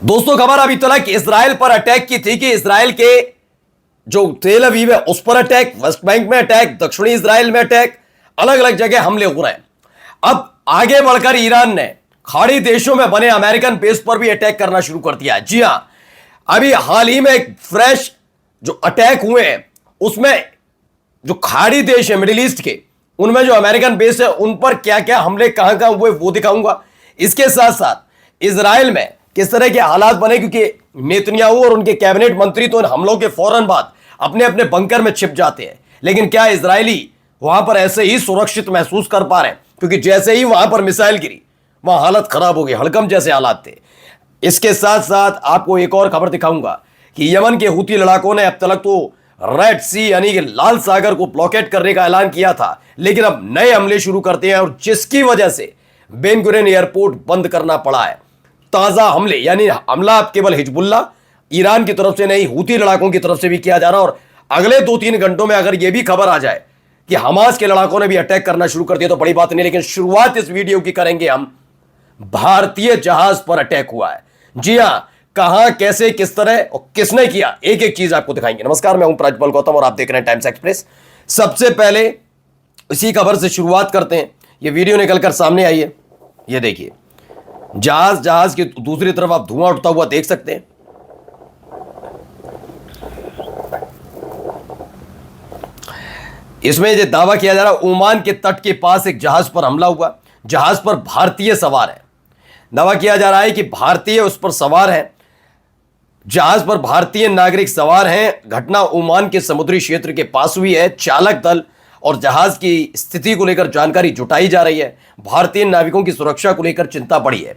दोस्तों खबर अभी तक इसराइल पर अटैक की थी कि इसराइल के जो तेल अवीव है उस पर अटैक, वेस्ट बैंक में अटैक, दक्षिणी इसराइल में अटैक, अलग अलग जगह हमले हो रहे हैं। अब आगे बढ़कर ईरान ने खाड़ी देशों में बने अमेरिकन बेस पर भी अटैक करना शुरू कर दिया है। जी हां, अभी हाल ही में एक फ्रेश जो अटैक हुए हैं उसमें जो खाड़ी देश है मिडिल ईस्ट के, उनमें जो अमेरिकन बेस है उन पर क्या क्या हमले कहां कहां हुए वो दिखाऊंगा। इसके साथ साथ इसराइल में किस तरह के हालात बने, क्योंकि नेतन्याहू और उनके कैबिनेट मंत्री तो इन हमलों के फौरन बाद अपने अपने बंकर में छिप जाते हैं, लेकिन क्या इजरायली वहां पर ऐसे ही सुरक्षित महसूस कर पा रहे हैं? क्योंकि जैसे ही वहां पर मिसाइल गिरी वहां हालत खराब हो गई, हड़कंप जैसे हालात थे। इसके साथ साथ आपको एक और खबर दिखाऊंगा कि यमन के हुती लड़ाकों ने अब तक तो रेड सी यानी कि लाल सागर को ब्लॉकेट करने का ऐलान किया था, लेकिन अब नए हमले शुरू करते हैं और जिसकी वजह से बेन गुरियन एयरपोर्ट बंद करना पड़ा है। ताजा हमले यानी हमला अब केवल हिजबुल्ला ईरान की तरफ से नहीं, हुती लड़ाकों की तरफ से भी किया जा रहा है। और अगले 2-3 घंटों में अगर यह भी खबर आ जाए कि हमास के लड़ाकों ने भी अटैक करना शुरू कर दिया तो बड़ी बात नहीं, लेकिन शुरुआत इस वीडियो की करेंगे हम भारतीय जहाज पर अटैक हुआ है। जी हां, कहां, कैसे, किस तरह और किसने किया, एक एक चीज आपको दिखाएंगे। नमस्कार, मैं हूं प्रज्वल गौतम और आप देख रहे हैं टाइम्स एक्सप्रेस। सबसे पहले इसी खबर से शुरुआत करते हैं। यह वीडियो निकलकर सामने आई है, यह देखिए, जहाज की दूसरी तरफ आप धुआं उठता हुआ देख सकते हैं। इसमें यह दावा किया जा रहा है ओमान के तट के पास एक जहाज पर हमला हुआ, जहाज पर भारतीय सवार है। दावा किया जा रहा है कि भारतीय उस पर सवार है, जहाज पर भारतीय नागरिक सवार हैं। घटना ओमान के समुद्री क्षेत्र के पास हुई है। चालक दल और जहाज की स्थिति को लेकर जानकारी जुटाई जा रही है। भारतीय नाविकों की सुरक्षा को लेकर चिंता बढ़ी है।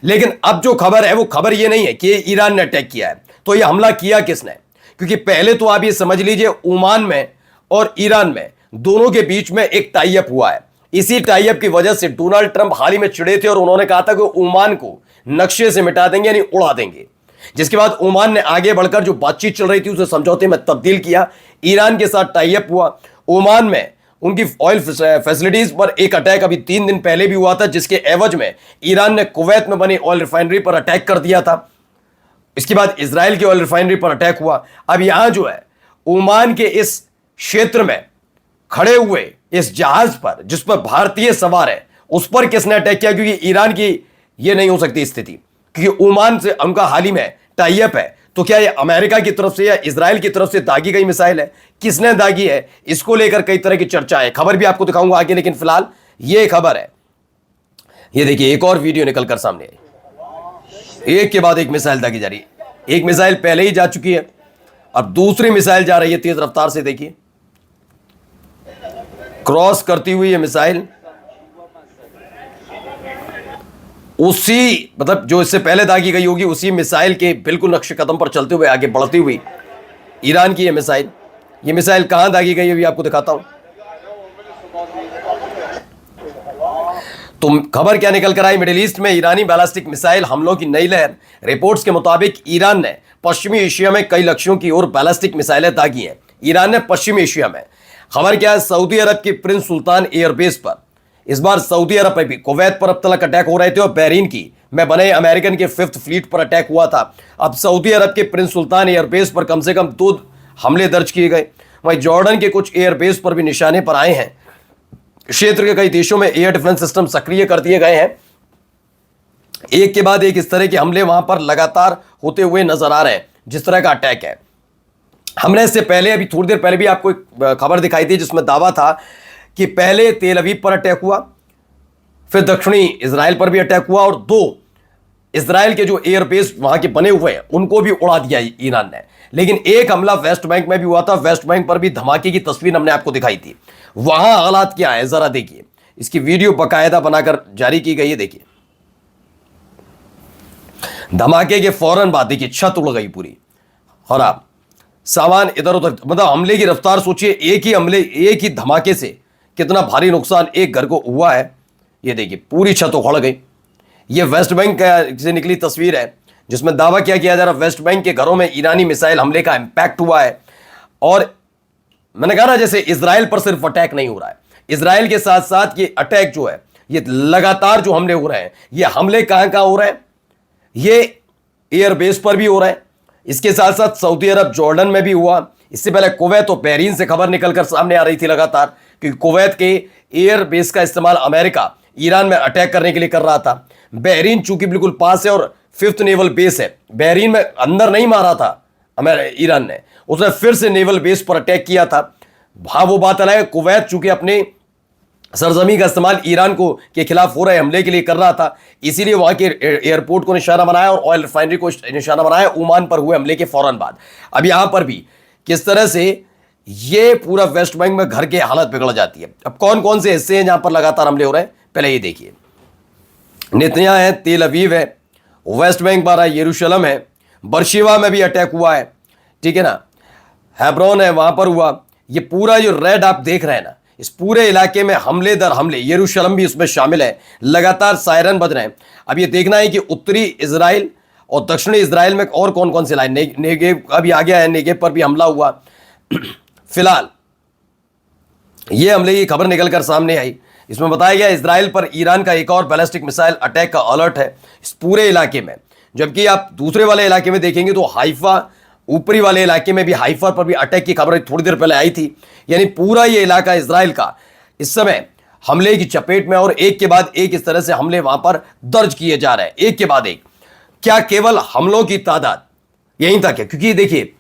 लेकिन अब जो खबर है वो खबर ये नहीं है कि ईरान ने अटैक किया है, तो यह हमला किया किसने? क्योंकि पहले तो आप ये समझ लीजिए ओमान में और ईरान में दोनों के बीच में एक टाई अप हुआ है। इसी टाई अप की वजह से डोनाल्ड ट्रंप हाल ही में चिढ़े थे और उन्होंने कहा था कि ओमान को नक्शे से मिटा देंगे यानी उड़ा देंगे। जिसके बाद ओमान ने आगे बढ़कर जो बातचीत चल रही थी उसे समझौते में तब्दील किया, ईरान के साथ टाई अप हुआ। ओमान में उनकी ऑयल फैसिलिटीज पर एक अटैक अभी 3 दिन पहले भी हुआ था, जिसके एवज में ईरान ने कुवैत में बनी ऑयल रिफाइनरी पर अटैक कर दिया था। इसके बाद इजराइल की ऑयल रिफाइनरी पर अटैक हुआ। अब यहां जो है ओमान के इस क्षेत्र में खड़े हुए इस जहाज पर जिस पर भारतीय सवार है उस पर किसने अटैक किया? क्योंकि ईरान की यह नहीं हो सकती स्थिति, क्योंकि ओमान से उनका हाल ही में टाई अप है। तो क्या ये अमेरिका की तरफ से या इजराइल की तरफ से दागी गई मिसाइल है? किसने दागी है? इसको लेकर कई तरह की चर्चा है। खबर भी आपको दिखाऊंगा आगे, लेकिन फिलहाल ये खबर है। ये देखिए, एक और वीडियो निकलकर सामने आई। एक के बाद एक मिसाइल दागी जा रही है। एक मिसाइल पहले ही जा चुकी है, अब दूसरी मिसाइल जा रही है तेज रफ्तार से। देखिए, क्रॉस करती हुई ये मिसाइल उसी मतलब जो इससे पहले दागी गई होगी उसी मिसाइल के बिल्कुल नक्शे कदम पर चलते हुए आगे बढ़ती हुई ईरान की ये मिसाइल कहां दागी गई है भी आपको दिखाता हूं। तो खबर क्या निकल कर आई? मिडिल ईस्ट में ईरानी बैलिस्टिक मिसाइल हमलों की नई लहर। रिपोर्ट्स के मुताबिक ईरान ने पश्चिमी एशिया में कई लक्ष्यों की ओर बैलिस्टिक मिसाइलें दागी हैं। ईरान ने पश्चिमी एशिया में, खबर क्या है, सऊदी अरब की प्रिंस सुल्तान एयरबेस पर, इस बार सऊदी अरब पर भी, कुवैत पर अब तक अटैक हो रहे थे और बहरीन की में बने अमेरिकन के 5th फ्लीट पर अटैक हुआ था। अब सऊदी अरब के प्रिंस सुल्तान एयरबेस पर कम से कम 2 हमले दर्ज किए गए। वहीं जॉर्डन के कुछ एयरबेस पर भी निशाने पर आए हैं। क्षेत्र के कई देशों में एयर डिफेंस सिस्टम सक्रिय कर दिए गए हैं। एक के बाद एक इस तरह के हमले वहां पर लगातार होते हुए नजर आ रहे हैं। जिस तरह का अटैक है, हमने इससे पहले अभी थोड़ी देर पहले भी आपको एक खबर दिखाई थी जिसमें दावा था कि पहले तेल अवीव पर अटैक हुआ, फिर दक्षिणी इसराइल पर भी अटैक हुआ और 2 इसराइल के जो एयरबेस वहां के बने हुए हैं उनको भी उड़ा दिया ईरान ने। लेकिन एक हमला वेस्ट बैंक में भी हुआ था। वेस्ट बैंक पर भी धमाके की तस्वीर हमने आपको दिखाई थी। वहां हालात क्या है जरा देखिए, इसकी वीडियो बकायदा बनाकर जारी की गई है। देखिए, धमाके के फौरन बाद देखिए छत उड़ गई पूरी और आप सामान इधर उधर, मतलब हमले की रफ्तार सोचिए, एक ही हमले, एक ही धमाके से कितना भारी नुकसान एक घर को हुआ है। ये देखिए, पूरी छत उखड़ गई। ये वेस्ट बैंक से निकली तस्वीर है जिसमें दावा किया जा रहा है वेस्ट बैंक के घरों में ईरानी मिसाइल हमले का इंपैक्ट हुआ है। और मैंने कहा ना, जैसे इजराइल पर सिर्फ अटैक नहीं हो रहा है, इजराइल के साथ साथ ये अटैक जो है, ये लगातार जो हमले हो रहे हैं, ये हमले कहां कहां हो रहे हैं, ये एयर बेस पर भी हो रहा है। इसके साथ साथ सऊदी अरब, जॉर्डन में भी हुआ। इससे पहले कुवैत और बहरीन से खबर निकलकर सामने आ रही थी लगातार कि कुवैत के एयर बेस का इस्तेमाल अमेरिका ईरान में अटैक करने के लिए कर रहा था। बहरीन चूंकि बिल्कुल पास है और 5th नेवल बेस है, बहरीन में अंदर नहीं मारा था ईरान ने, उसने फिर से नेवल बेस पर अटैक किया था। हाँ, वो बात अलग है, कुवैत चूंकि अपने सरजमी का इस्तेमाल ईरान को के खिलाफ हो रहे हमले के लिए कर रहा था, इसीलिए वहां के एयरपोर्ट को निशाना बनाया और ऑयल रिफाइनरी को निशाना बनाया ओमान पर हुए हमले के फौरन बाद। अब यहां पर भी किस तरह से ये पूरा वेस्ट बैंक में घर की हालत बिगड़ जाती है। अब कौन कौन से हिस्से हैं जहां पर लगातार हमले हो रहे हैं, पहले ये देखिए। नेतन्याह है, तेल अवीव है, वेस्ट बैंक बारा यरूशलेम है, बर्शिवा में भी अटैक हुआ है, ठीक है ना, हेब्रोन है, वहां पर हुआ। ये पूरा जो रेड आप देख रहे हैं ना, इस पूरे इलाके में हमले दर हमले, यरूशलेम भी उसमें शामिल है, लगातार सायरन बज रहे हैं। अब ये देखना है कि उत्तरी इजराइल और दक्षिणी इजराइल में और कौन कौन से लाइन, नेगेव अभी आ गया है, नेगेव पर भी हमला हुआ। फिलहाल ये हमले की खबर निकलकर सामने आई, इसमें बताया गया इजराइल पर ईरान का एक और बैलिस्टिक मिसाइल अटैक का अलर्ट है इस पूरे इलाके में। जबकि आप दूसरे वाले इलाके में देखेंगे तो हाइफा, ऊपरी वाले इलाके में भी हाइफा पर भी अटैक की खबर थोड़ी देर पहले आई थी। यानी पूरा ये इलाका इजराइल का इस समय हमले की चपेट में, और एक के बाद एक इस तरह से हमले वहां पर दर्ज किए जा रहे हैं, एक के बाद एक। क्या केवल हमलों की तादाद यहीं तक है? क्योंकि देखिए,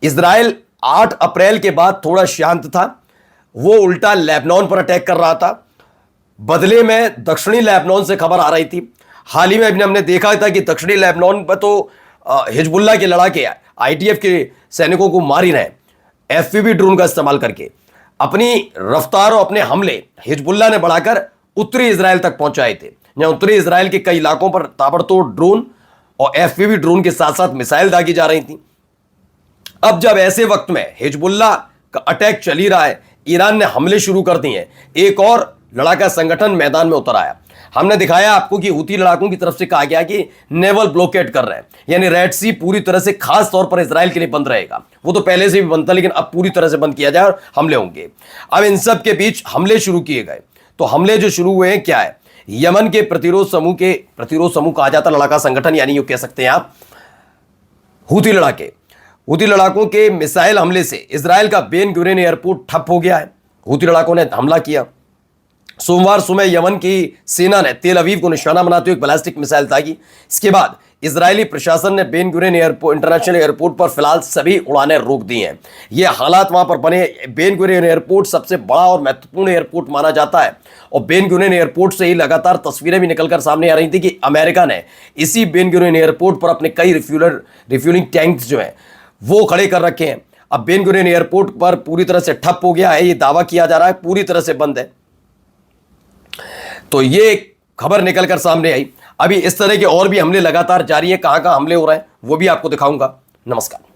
इजराइल 8 अप्रैल के बाद थोड़ा शांत था, वो उल्टा लेबनान पर अटैक कर रहा था। बदले में दक्षिणी लेबनान से खबर आ रही थी। हाल ही में अभी हमने देखा था कि दक्षिणी लेबनान पर तो हिजबुल्लाह के लड़ाके आईडीएफ के सैनिकों को मार ही रहे, एफपीवी ड्रोन का इस्तेमाल करके। अपनी रफ्तार और अपने हमले हिजबुल्लाह ने बढ़ाकर उत्तरी इजराइल तक पहुंचाए थे, जहां उत्तरी इजराइल के कई इलाकों पर ताबड़तोड़ ड्रोन और एफपीवी ड्रोन के साथ साथ मिसाइल दागी जा रही थी। अब जब ऐसे वक्त में हिजबुल्लाह का अटैक चल ही रहा है, ईरान ने हमले शुरू कर दिए हैं, एक और लड़ाका संगठन मैदान में उतर आया। हमने दिखाया आपको कि हूती लड़ाकों की तरफ से कहा गया कि नेवल ब्लॉकेड कर रहे हैं, यानी रेड सी पूरी तरह से खास तौर पर इजराइल के लिए बंद रहेगा। वो तो पहले से भी बंद था, लेकिन अब पूरी तरह से बंद किया जाए और हमले होंगे। अब इन सब के बीच हमले शुरू किए गए। तो हमले जो शुरू हुए हैं क्या है, यमन के प्रतिरोध समूह कहा जाता लड़ाका संगठन, यानी कह सकते हैं आप हूती लड़ाकों के मिसाइल हमले से इजराइल का बेन गुरियन एयरपोर्ट ठप हो गया है। हूती लड़ाकों ने हमला किया। सोमवार सुबह यमन की सेना ने तेल अवीव को निशाना बनाते हुए एक बैलिस्टिक मिसाइल दागी। इसके बाद इजरायली प्रशासन ने बेन गुरियन इंटरनेशनल एयरपोर्ट पर फिलहाल सभी उड़ानें रोक दी हैं। ये हालात वहां पर बने। बेन गुरियन एयरपोर्ट सबसे बड़ा और महत्वपूर्ण एयरपोर्ट माना जाता है, और बेन गुरियन एयरपोर्ट से ही लगातार तस्वीरें भी निकलकर सामने आ रही थी कि अमेरिका ने इसी बेन गुरियन एयरपोर्ट पर अपने कई रिफ्यूलिंग टैंक्स जो हैं वो खड़े कर रखे हैं। अब बेन गुरियन एयरपोर्ट पर पूरी तरह से ठप हो गया है, ये दावा किया जा रहा है, पूरी तरह से बंद है। तो ये खबर निकलकर सामने आई। अभी इस तरह के और भी हमले लगातार जारी है, कहां कहां हमले हो रहे हैं वो भी आपको दिखाऊंगा। नमस्कार।